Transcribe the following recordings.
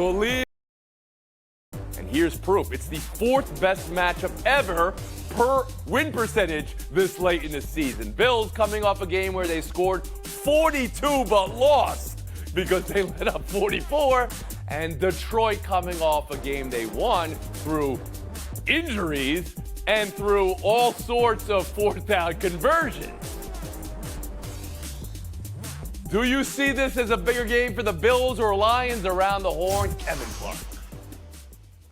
believe. And here's proof. It's the fourth best matchup ever per win percentage this late in the season. Bills coming off a game where they scored 42 but lost because they let up 44. And Detroit coming off a game they won through injuries and through all sorts of fourth down conversions. Do you see this as a bigger game for the Bills or Lions? Around the horn, Kevin Clark.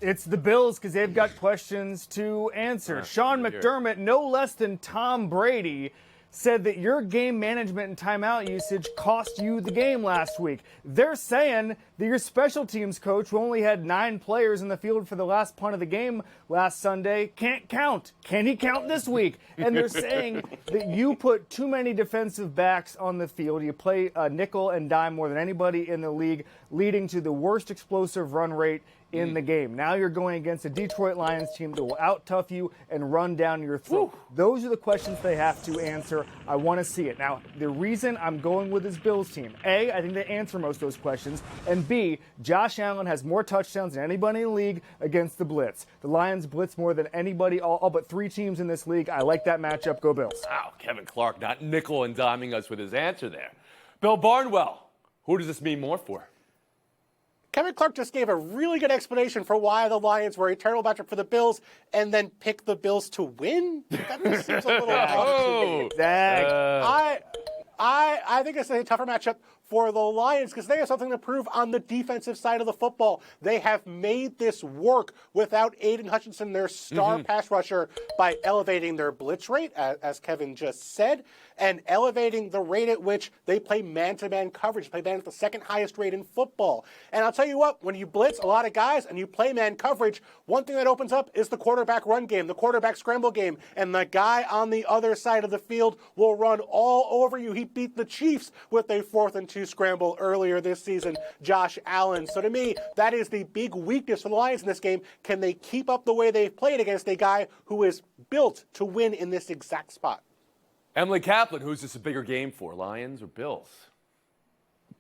It's the Bills because they've got questions to answer. Sean McDermott, no less than Tom Brady, said that your game management and timeout usage cost you the game last week. They're saying that your special teams coach, who only had 9 players in the field for the last punt of the game last Sunday, can't count. Can he count this week? And they're saying that you put too many defensive backs on the field. You play nickel and dime more than anybody in the league, leading to the worst explosive run rate in the game. Now you're going against a Detroit Lions team that will out-tough you and run down your throat. Those are the questions they have to answer. I want to see it. Now, the reason I'm going with this Bills team, A, I think they answer most of those questions, and B, Josh Allen has more touchdowns than anybody in the league against the blitz. The Lions blitz more than anybody, all but 3 teams in this league. I like that matchup. Go Bills. Wow, Kevin Clark not nickel and diming us with his answer there. Bill Barnwell, who does this mean more for? Kevin Clark just gave a really good explanation for why the Lions were a terrible matchup for the Bills and then picked the Bills to win. That just seems a little odd to me. I think it's a tougher matchup for the Lions because they have something to prove on the defensive side of the football. They have made this work without Aiden Hutchinson, their star pass rusher, by elevating their blitz rate, as Kevin just said, and elevating the rate at which they play man-to-man coverage. Play man at the second highest rate in football. And I'll tell you what, when you blitz a lot of guys and you play man coverage, one thing that opens up is the quarterback run game, the quarterback scramble game, and the guy on the other side of the field will run all over you. He beat the Chiefs with a 4th and 2 scramble earlier this season, Josh Allen. So to me, that is the big weakness for the Lions in this game. Can they keep up the way they've played against a guy who is built to win in this exact spot? Emily Kaplan, who's this a bigger game for, Lions or Bills?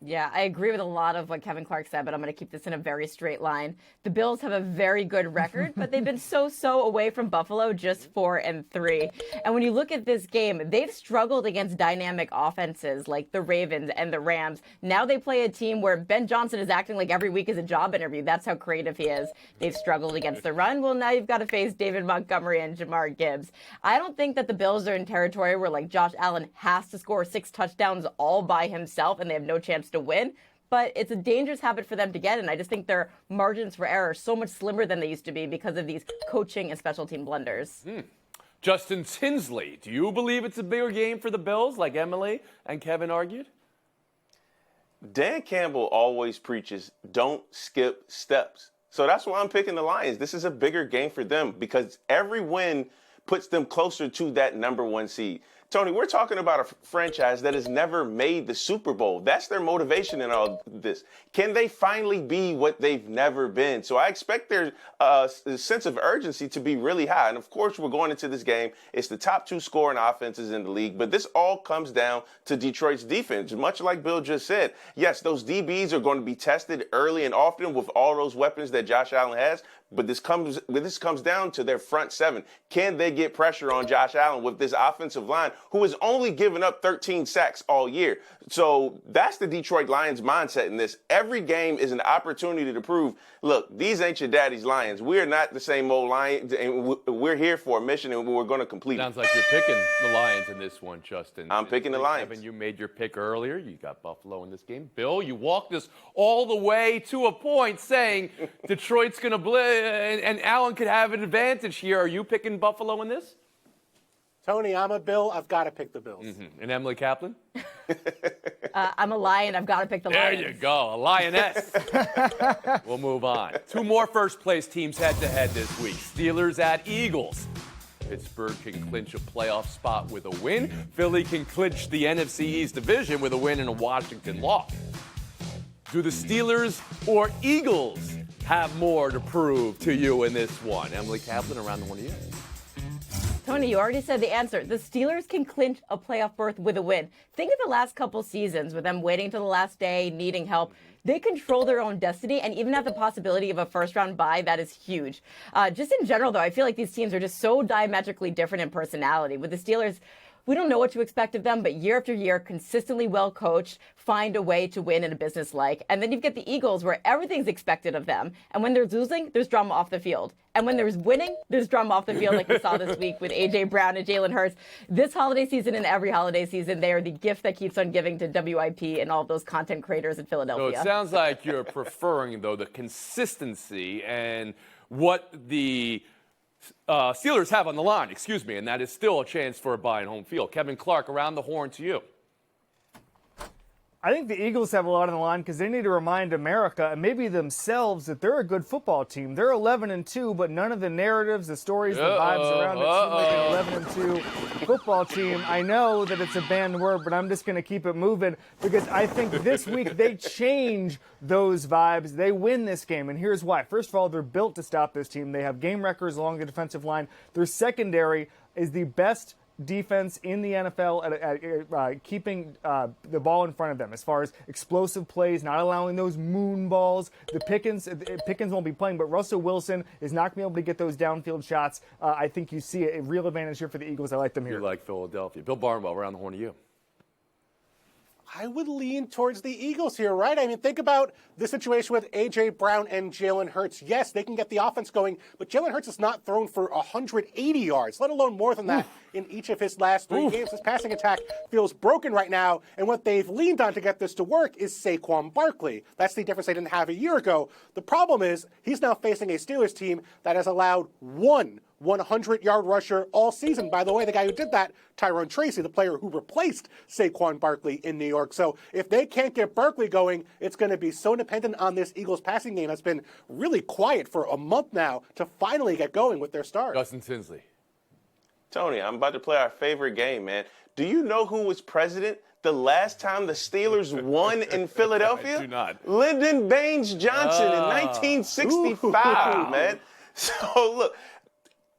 Yeah, I agree with a lot of what Kevin Clark said, but I'm going to keep this in a very straight line. The Bills have a very good record, but they've been so away from Buffalo, just 4-3. And when you look at this game, they've struggled against dynamic offenses like the Ravens and the Rams. Now they play a team where Ben Johnson is acting like every week is a job interview. That's how creative he is. They've struggled against the run. Well, now you've got to face David Montgomery and Jamar Gibbs. I don't think that the Bills are in territory where like Josh Allen has to score 6 touchdowns all by himself and they have no chance to win, but it's a dangerous habit for them to get, and I just think their margins for error are so much slimmer than they used to be because of these coaching and special team blunders. Justin Tinsley, do you believe it's a bigger game for the Bills, like Emily and Kevin argued? Dan Campbell always preaches, don't skip steps. So that's why I'm picking the Lions. This is a bigger game for them because every win puts them closer to that number 1 seed. Tony, we're talking about a franchise that has never made the Super Bowl. That's their motivation in all this. Can they finally be what they've never been? So I expect their sense of urgency to be really high. And, of course, we're going into this game. It's the top 2 scoring offenses in the league. But this all comes down to Detroit's defense. Much like Bill just said, yes, those DBs are going to be tested early and often with all those weapons that Josh Allen has. But this comes down to their front 7. Can they get pressure on Josh Allen with this offensive line, who has only given up 13 sacks all year? So that's the Detroit Lions mindset in this. Every game is an opportunity to prove, look, these ain't your daddy's Lions. We're not the same old Lions, and we're here for a mission, and we're going to complete it. Sounds like you're picking the Lions in this one, Justin. I'm picking the Lions. Kevin, you made your pick earlier. You got Buffalo in this game. Bill, you walked us all the way to a point saying Detroit's going to blitz. And Allen could have an advantage here. Are you picking Buffalo in this? Tony, I'm a Bill. I've got to pick the Bills. And Emily Kaplan? I'm a Lion. I've got to pick the Lions. There you go, a Lioness. We'll move on. 2 more first-place teams head-to-head this week. Steelers at Eagles. Pittsburgh can clinch a playoff spot with a win. Philly can clinch the NFC East division with a win and a Washington loss. Do the Steelers or Eagles have more to prove to you in this one? Emily Kaplan, around the one of you. Tony, you already said the answer. The Steelers can clinch a playoff berth with a win. Think of the last couple seasons with them waiting till the last day, needing help. they control their own destiny and even have the possibility of a first-round bye. That is huge. Just in general, though, I feel like these teams are just so diametrically different in personality. With the Steelers, we don't know what to expect of them, but year after year, consistently well coached, find a way to win in a business like. And then you've got the Eagles, where everything's expected of them. And when they're losing, there's drama off the field. And when there's winning, there's drama off the field, like we saw this week with A.J. Brown and Jalen Hurts. This holiday season and every holiday season, they are the gift that keeps on giving to WIP and all of those content creators in Philadelphia. So it sounds like you're preferring, though, the consistency and what the Steelers have on the line, and that is still a chance for a bye in home field. Kevin Clark, around the horn to you. I think the Eagles have a lot on the line because they need to remind America and maybe themselves that they're a good football team. They're 11-2, but none of the narratives, the stories, the vibes around it seem like an 11-2 football team. I know that it's a banned word, but I'm just going to keep it moving because I think this week they change those vibes. They win this game, and here's why. First of all, they're built to stop this team. They have game records along the defensive line. Their secondary is the best defense in the NFL at keeping the ball in front of them as far as explosive plays, not allowing those moon balls. Pickens won't be playing, but Russell Wilson is not going to be able to get those downfield shots. I think you see a real advantage here for the Eagles. I like them here. You like Philadelphia. Bill Barnwell, around the horn to you. I would lean towards the Eagles here, right? I mean, think about the situation with A.J. Brown and Jalen Hurts. Yes, they can get the offense going, but Jalen Hurts has not thrown for 180 yards, let alone more than that in each of his last three games. His passing attack feels broken right now, and what they've leaned on to get this to work is Saquon Barkley. That's the difference they didn't have a year ago. The problem is he's now facing a Steelers team that has allowed one 100-yard rusher all season. By the way, the guy who did that, Tyrone Tracy, the player who replaced Saquon Barkley in New York. So if they can't get Barkley going, it's going to be so dependent on this Eagles passing game that's been really quiet for a month now to finally get going with their stars. Justin Tinsley. Tony, I'm about to play our favorite game, man. Do you know who was president the last time the Steelers won in Philadelphia? I do not. Lyndon Baines Johnson in 1965, man. So, look,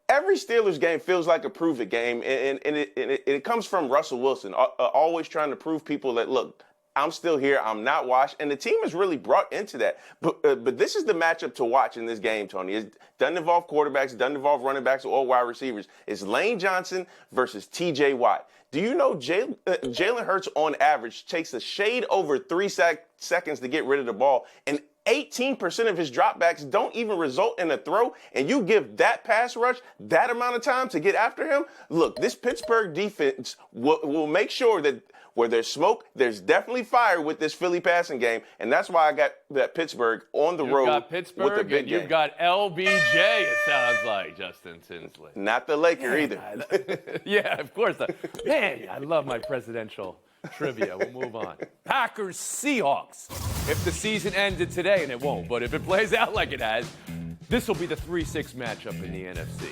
every Steelers game feels like a prove-it game, and it comes from Russell Wilson, always trying to prove people that, look, I'm still here, I'm not washed, and the team is really brought into that. But this is the matchup to watch in this game, Tony. It doesn't involve quarterbacks, it doesn't involve running backs or wide receivers. It's Lane Johnson versus T.J. Watt. Do you know Jalen Hurts, on average, takes a shade over 3 seconds to get rid of the ball, and 18% of his dropbacks don't even result in a throw, and you give that pass rush that amount of time to get after him? Look, this Pittsburgh defense will make sure that where there's smoke, there's definitely fire with this Philly passing game, and that's why I got that Pittsburgh on the road got Pittsburgh, with a big game. You've got LBJ, it sounds like, Justin Tinsley. Not the Laker either. Yeah, of course. Man, I love my presidential trivia. We'll move on. Packers Seahawks. If the season ended today, and it won't, but if it plays out like it has, this will be the 3-6 matchup in the NFC.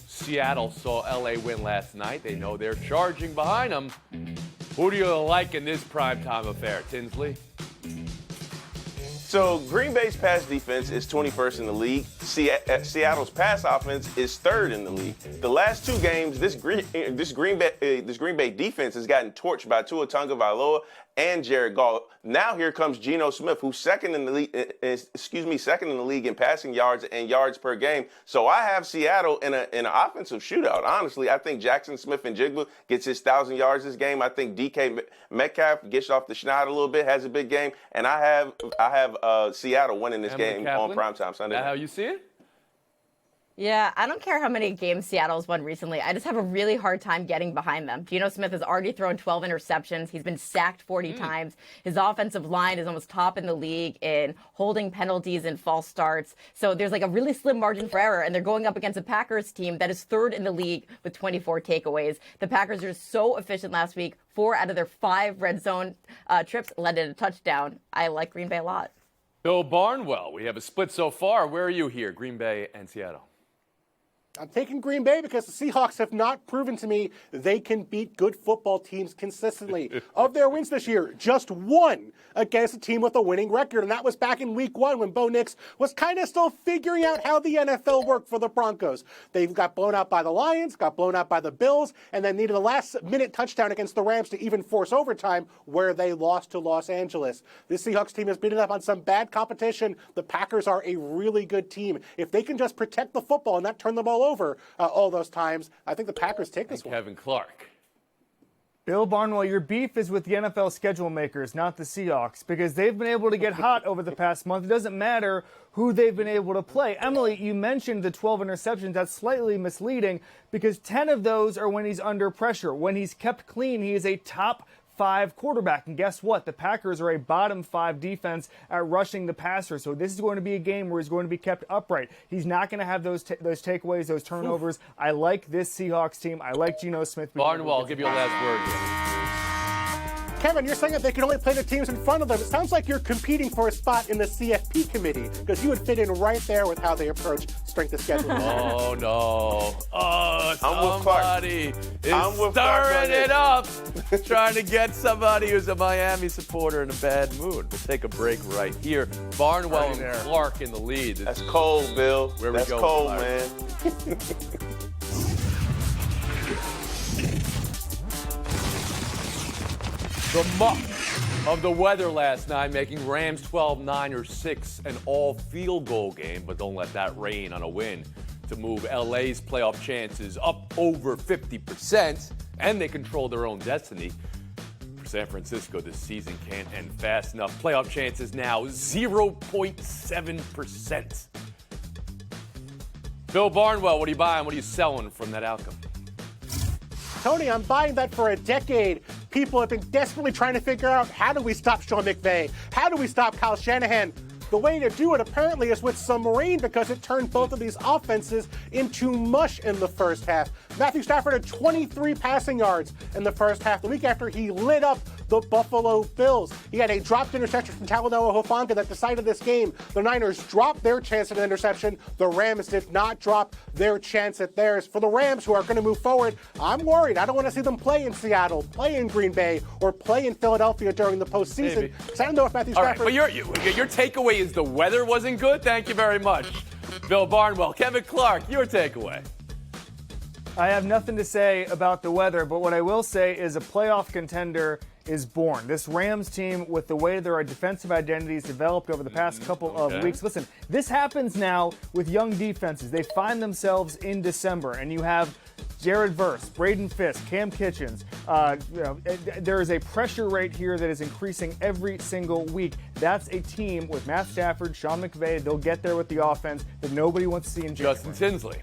Seattle saw LA win last night. They know they're charging behind them. Who do you like in this primetime affair, Tinsley? So Green Bay's pass defense is 21st in the league. Seattle's pass offense is 3rd in the league. The last two games, this Green Bay defense has gotten torched by Tua Tagovailoa and Jared Goff. Now here comes Geno Smith, who's second in the league in passing yards and yards per game. So I have Seattle in an offensive shootout. Honestly, I think Jackson Smith-Njigba gets his 1,000 yards this game. I think DK Metcalf gets off the schneid a little bit, has a big game, and I have Seattle winning this game on primetime Sunday. Is that how you see it? Yeah, I don't care how many games Seattle's won recently. I just have a really hard time getting behind them. Geno Smith has already thrown 12 interceptions. He's been sacked 40 times. His offensive line is almost top in the league in holding penalties and false starts. So there's like a really slim margin for error, and they're going up against a Packers team that is 3rd in the league with 24 takeaways. The Packers are so efficient last week. 4 out of their 5 red zone trips led to a touchdown. I like Green Bay a lot. Bill Barnwell, we have a split so far. Where are you here, Green Bay and Seattle? I'm taking Green Bay because the Seahawks have not proven to me they can beat good football teams consistently. Of their wins this year, just one against a team with a winning record, and that was back in Week 1 when Bo Nix was kind of still figuring out how the NFL worked for the Broncos. They got blown out by the Lions, got blown out by the Bills, and then needed a last-minute touchdown against the Rams to even force overtime, where they lost to Los Angeles. This Seahawks team has beaten up on some bad competition. The Packers are a really good team. If they can just protect the football and not turn the ball over all those times, I think the Packers take this one. Kevin Clark. Bill Barnwell, your beef is with the NFL schedule makers, not the Seahawks, because they've been able to get hot over the past month. It doesn't matter who they've been able to play. Emily, you mentioned the 12 interceptions. That's slightly misleading because 10 of those are when he's under pressure. When he's kept clean, he is a top 5 quarterback. And guess what? The Packers are a bottom 5 defense at rushing the passer. So this is going to be a game where he's going to be kept upright. He's not going to have those takeaways, those turnovers. I like this Seahawks team. I like Geno Smith. Barnwell, I'll give you a last word here. Kevin, you're saying that they can only play the teams in front of them. It sounds like you're competing for a spot in the CFP committee because you would fit in right there with how they approach strength of schedule. Oh, no. Oh, somebody I'm is with Clark stirring it up, trying to get somebody who's a Miami supporter in a bad mood. We'll take a break right here. Barnwell and Clark in the lead. That's cold, Bill. Where we That's go, cold, Clark? man. The muck of the weather last night, making Rams 12, Niners 6 an all-field goal game, but don't let that rain on a win to move LA's playoff chances up over 50%, and they control their own destiny. For San Francisco, this season can't end fast enough. Playoff chances now 0.7%. Bill Barnwell, what are you buying? What are you selling from that outcome? Tony, I'm buying that for a decade. People have been desperately trying to figure out, how do we stop Sean McVay? How do we stop Kyle Shanahan? The way to do it apparently is with some rain because it turned both of these offenses into mush in the first half. Matthew Stafford had 23 passing yards in the first half, the week after he lit up the Buffalo Bills. He had a dropped interception from Talanoa Hufanga that decided this game. The Niners dropped their chance at an interception. The Rams did not drop their chance at theirs. For the Rams, who are going to move forward, I'm worried. I don't want to see them play in Seattle, play in Green Bay, or play in Philadelphia during the postseason. Because I don't know if Matthew Stafford... All right, but your takeaway is the weather wasn't good? Thank you very much. Bill Barnwell. Kevin Clark, your takeaway. I have nothing to say about the weather, but what I will say is a playoff contender is born. This Rams team, with the way their defensive identities developed over the past couple of weeks. Listen, this happens now with young defenses. They find themselves in December, and you have Jared Verse, Braden Fisk, Cam Kitchens. There is a pressure rate here that is increasing every single week. That's a team with Matt Stafford, Sean McVay. They'll get there with the offense that nobody wants to see in Justin Tinsley.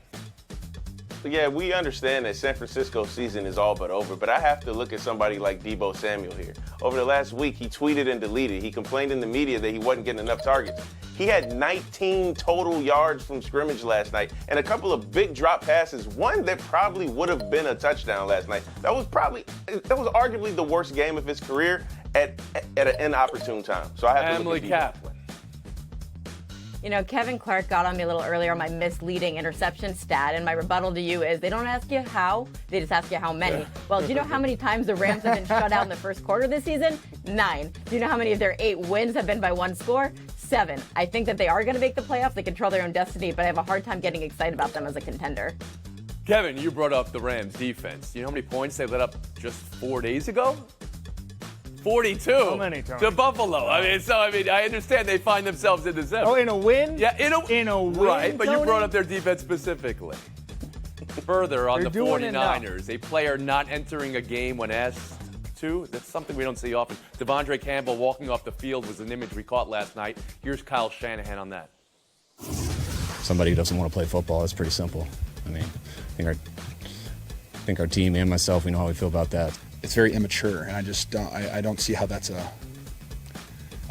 Yeah, we understand that San Francisco's season is all but over, but I have to look at somebody like Deebo Samuel here. Over the last week, he tweeted and deleted. He complained in the media that he wasn't getting enough targets. He had 19 total yards from scrimmage last night and a couple of big drop passes, one that probably would have been a touchdown last night. That was arguably the worst game of his career at an inopportune time. So I have to Emily look at Kaplan. You know, Kevin Clark got on me a little earlier on my misleading interception stat, and my rebuttal to you is they don't ask you how, they just ask you how many. Well, do you know how many times the Rams have been shut out in the first quarter this season? 9. Do you know how many of their 8 wins have been by 1 score? 7. I think that they are going to make the playoffs. They control their own destiny, but I have a hard time getting excited about them as a contender. Kevin, you brought up the Rams defense. You know how many points they let up just 4 days ago? 42 How many, Tony? to Buffalo. I understand they find themselves in December. Oh, in a win? Yeah, in a win. Right, but Tony? you brought up their defense specifically. Further on They're the doing 49ers, a player not entering a game when asked to. That's something we don't see often. Devondre Campbell walking off the field was an image we caught last night. Here's Kyle Shanahan on that. Somebody who doesn't want to play football, it's pretty simple. I mean, I think our team and myself, we know how we feel about that. It's very immature, and I just don't see how that's I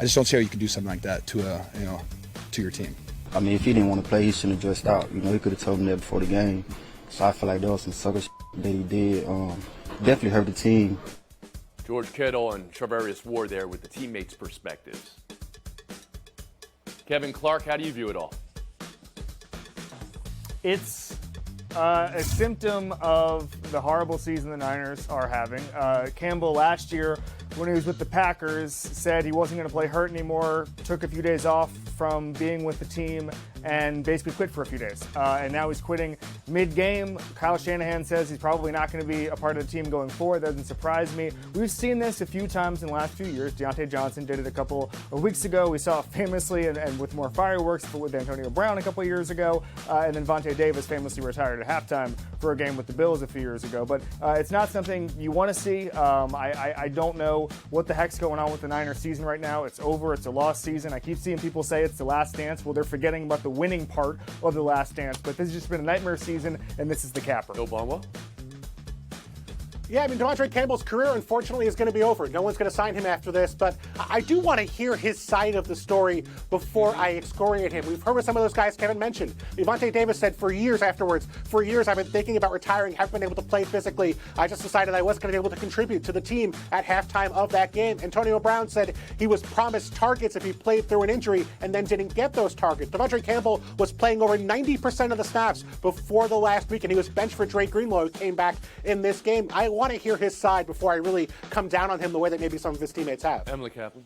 just don't see how you can do something like that to your team. I mean, if he didn't want to play, he shouldn't have dressed out. You know, he could have told me that before the game. So I feel like there was some sucker shit that he did. Definitely hurt the team. George Kittle and Charvarius Ward there with the teammates' perspectives. Kevin Clark, how do you view it all? It's A symptom of the horrible season the Niners are having. Campbell last year, when he was with the Packers, said he wasn't going to play hurt anymore, took a few days off from being with the team, and basically quit for a few days. And now he's quitting mid-game. Kyle Shanahan says he's probably not going to be a part of the team going forward. That doesn't surprise me. We've seen this a few times in the last few years. Deontay Johnson did it a couple of weeks ago. We saw it famously and with more fireworks with Antonio Brown a couple of years ago. And then Vontae Davis famously retired at halftime for a game with the Bills a few years ago. But it's not something you want to see. I don't know what the heck's going on with the Niners season right now. It's over. It's a lost season. I keep seeing people say it's the last dance. Well, they're forgetting about the winning part of the last dance. But this has just been a nightmare season, and this is the capper. Bill Barnwell? Yeah, I mean, Devontae Campbell's career, unfortunately, is going to be over. No one's going to sign him after this, but I do want to hear his side of the story before I excoriate him. We've heard what some of those guys Kevin mentioned. Vontae Davis said for years afterwards, for years I've been thinking about retiring, haven't been able to play physically. I just decided I wasn't going to be able to contribute to the team at halftime of that game. Antonio Brown said he was promised targets if he played through an injury and then didn't get those targets. Devontae Campbell was playing over 90% of the snaps before the last week, and he was benched for Dre Greenlaw, who came back in this game. I want to hear his side before I really come down on him the way that maybe some of his teammates have. Emily Kaplan.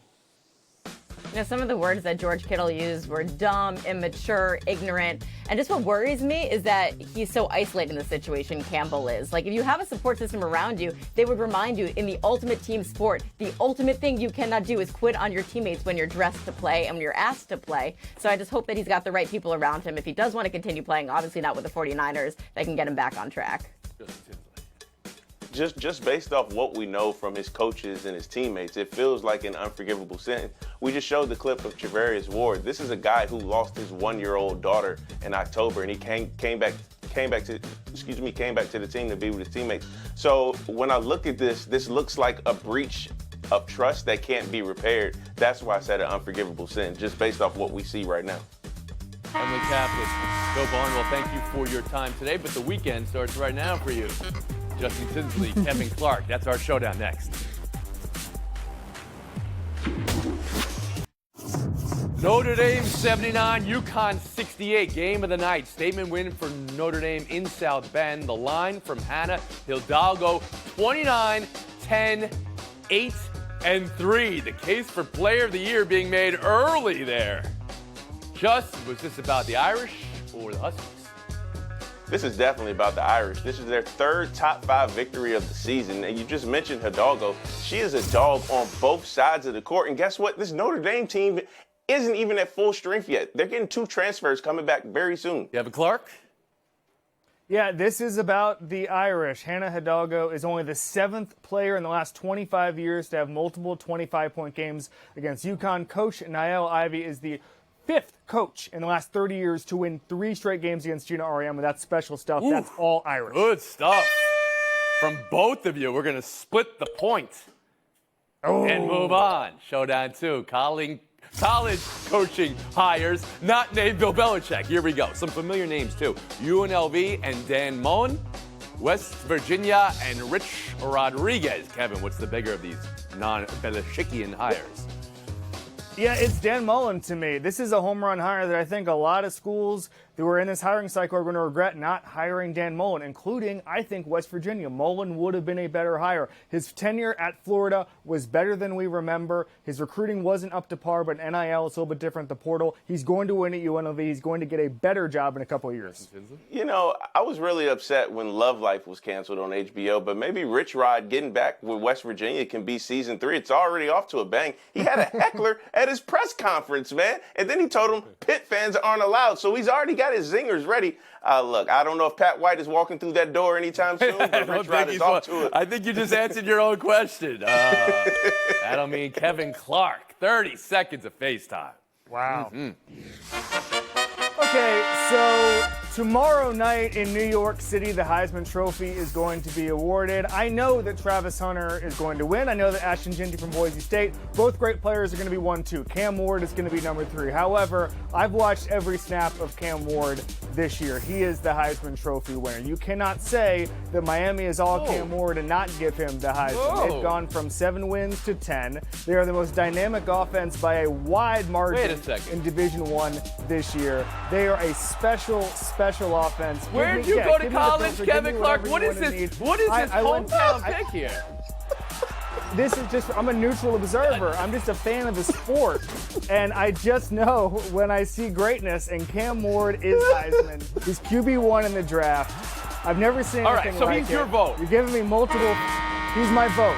You know, some of the words that George Kittle used were dumb, immature, ignorant. And just what worries me is that he's so isolated in the situation Campbell is. Like, if you have a support system around you, they would remind you in the ultimate team sport, the ultimate thing you cannot do is quit on your teammates when you're dressed to play and when you're asked to play. So I just hope that he's got the right people around him. If he does want to continue playing, obviously not with the 49ers, that can get him back on track. Just based off what we know from his coaches and his teammates, it feels like an unforgivable sin. We just showed the clip of Charvarius Ward. This is a guy who lost his 1-year-old daughter in October, and he came back to the team to be with his teammates. So when I look at this looks like a breach of trust that can't be repaired. That's why I said an unforgivable sin, just based off what we see right now. Emily Kaplan, Bill Barnwell, thank you for your time today, but the weekend starts right now for you. Justin Tinsley, Kevin Clark. That's our showdown next. Notre Dame 79, UConn 68. Game of the night. Statement win for Notre Dame in South Bend. The line from Hannah Hidalgo, 29, 10, 8, and 3. The case for Player of the Year being made early there. Just, was this about the Irish or the Huskies? This is definitely about the Irish. This is their third top 5 victory of the season. And you just mentioned Hidalgo. She is a dog on both sides of the court. And guess what? This Notre Dame team isn't even at full strength yet. They're getting 2 transfers coming back very soon. Kevin Clark? Yeah, this is about the Irish. Hannah Hidalgo is only the 7th player in the last 25 years to have multiple 25-point games against UConn. Coach Niall Ivey is the 5th coach in the last 30 years to win 3 straight games against Gina Auriemma. That's special stuff. Ooh, that's all Irish. Good stuff from both of you. We're going to split the point and move on. Showdown 2. College coaching hires not named Bill Belichick. Here we go. Some familiar names, too. UNLV and Dan Mullen. West Virginia and Rich Rodriguez. Kevin, what's the bigger of these non-Belichickian hires? Yeah, it's Dan Mullen to me. This is a home run hire that I think a lot of schools that were in this hiring cycle are going to regret not hiring Dan Mullen, including, I think, West Virginia. Mullen would have been a better hire. His tenure at Florida was better than we remember. His recruiting wasn't up to par, but NIL is a little bit different, the portal. He's going to win at UNLV. He's going to get a better job in a couple of years. You know, I was really upset when Love Life was canceled on HBO, but maybe Rich Rod getting back with West Virginia can be season 3. It's already off to a bang. He had a heckler at his press conference, man, and then he told him Pitt fans aren't allowed, so he's already got his zingers ready. Look, I don't know if Pat White is walking through that door anytime soon, but Rich Rod is off to it. I think you just answered your own question. I don't mean Kevin Clark. 30 seconds of FaceTime. Wow. Okay, so tomorrow night in New York City, the Heisman Trophy is going to be awarded. I know that Travis Hunter is going to win. I know that Ashton Jeanty from Boise State, both great players, are going to be 1-2. Cam Ward is going to be number 3. However, I've watched every snap of Cam Ward this year. He is the Heisman Trophy winner. You cannot say that Miami is all Cam Ward and not give him the Heisman. They've gone from 7 wins to 10. They are the most dynamic offense by a wide margin in Division I this year. They are a special offense. Where'd you go to college, Kevin Clark? What is this? What is this hometown pick here? This is just, I'm a neutral observer. I'm just a fan of the sport. And I just know when I see greatness, and Cam Ward is Heisman. He's QB1 in the draft. I've never seen anything like it. All right, so he's your vote. You're giving me multiple. He's my vote.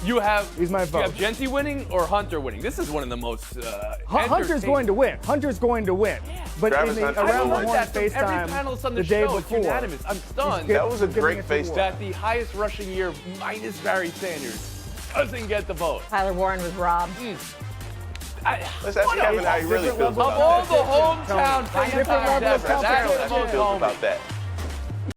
He's my vote. You have Genty winning or Hunter winning? This is one of the most Hunter's going to win. Hunter's going to win. But Travis in the Hunter. around the heard horn that from every FaceTime panelist on the the day show. It's before. unanimous. I'm stunned. That was a great face. That the highest rushing year minus Barry Sanders doesn't get the vote. Tyler Warren was robbed. Let's ask Kevin how he really feels Of about all that. the hometown Different level of that's the How do you most feel about that?